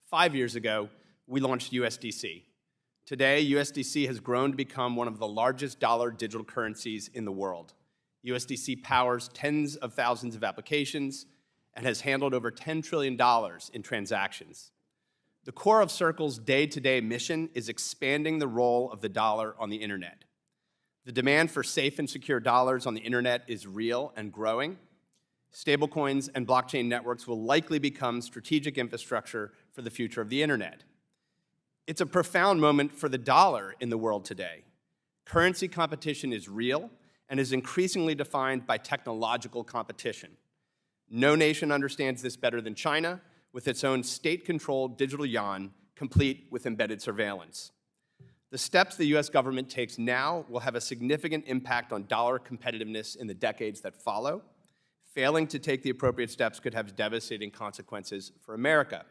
5 years ago, we launched USDC. Today, USDC has grown to become one of the largest dollar digital currencies in the world. USDC powers tens of thousands of applications and has handled over $10 trillion in transactions. The core of Circle's day-to-day mission is expanding the role of the dollar on the internet. The demand for safe and secure dollars on the internet is real and growing. Stablecoins and blockchain networks will likely become strategic infrastructure for the future of the internet. It's a profound moment for the dollar in the world today. Currency competition is real and is increasingly defined by technological competition. No nation understands this better than China, with its own state-controlled digital yuan, complete with embedded surveillance. The steps the US government takes now will have a significant impact on dollar competitiveness in the decades that follow. Failing to take the appropriate steps could have devastating consequences for America.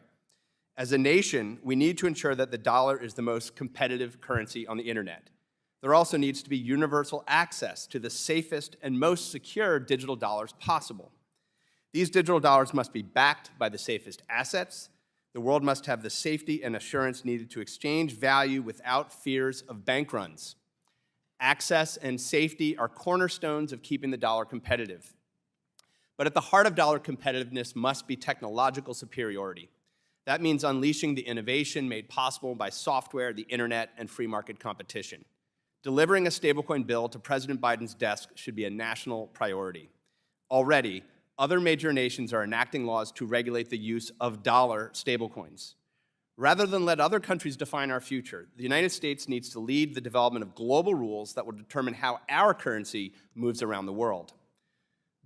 As a nation, we need to ensure that the dollar is the most competitive currency on the internet. There also needs to be universal access to the safest and most secure digital dollars possible. These digital dollars must be backed by the safest assets. The world must have the safety and assurance needed to exchange value without fears of bank runs. Access and safety are cornerstones of keeping the dollar competitive. But at the heart of dollar competitiveness must be technological superiority. That means unleashing the innovation made possible by software, the internet, and free market competition. Delivering a stablecoin bill to President Biden's desk should be a national priority. Already, other major nations are enacting laws to regulate the use of dollar stablecoins. Rather than let other countries define our future, the United States needs to lead the development of global rules that will determine how our currency moves around the world.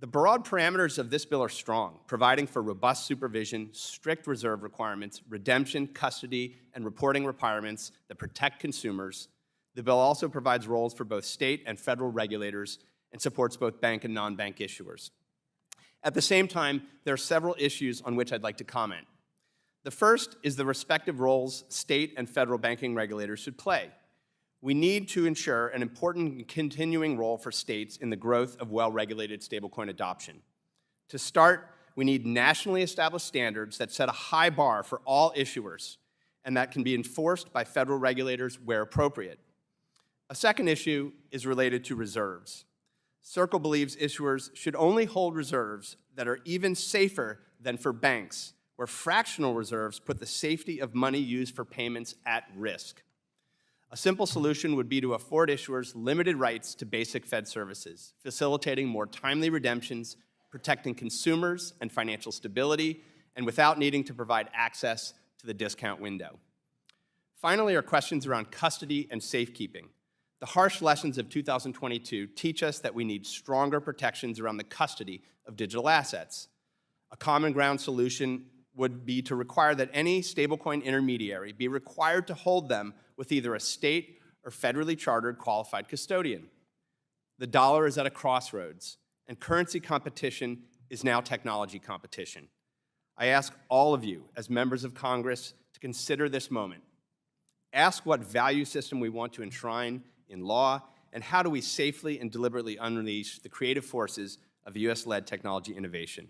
The broad parameters of this bill are strong, providing for robust supervision, strict reserve requirements, redemption, custody, and reporting requirements that protect consumers. The bill also provides roles for both state and federal regulators and supports both bank and non-bank issuers. At the same time, there are several issues on which I'd like to comment. The first is the respective roles state and federal banking regulators should play. We need to ensure an important continuing role for states in the growth of well-regulated stablecoin adoption. To start, we need nationally established standards that set a high bar for all issuers and that can be enforced by federal regulators where appropriate. A second issue is related to reserves. Circle believes issuers should only hold reserves that are even safer than for banks, where fractional reserves put the safety of money used for payments at risk. A simple solution would be to afford issuers limited rights to basic Fed services, facilitating more timely redemptions, protecting consumers and financial stability, and without needing to provide access to the discount window. Finally, are questions around custody and safekeeping. The harsh lessons of 2022 teach us that we need stronger protections around the custody of digital assets. A common ground solution would be to require that any stablecoin intermediary be required to hold them with either a state or federally chartered qualified custodian. The dollar is at a crossroads, and currency competition is now technology competition. I ask all of you, as members of Congress, to consider this moment. Ask what value system we want to enshrine in law, and how do we safely and deliberately unleash the creative forces of US-led technology innovation.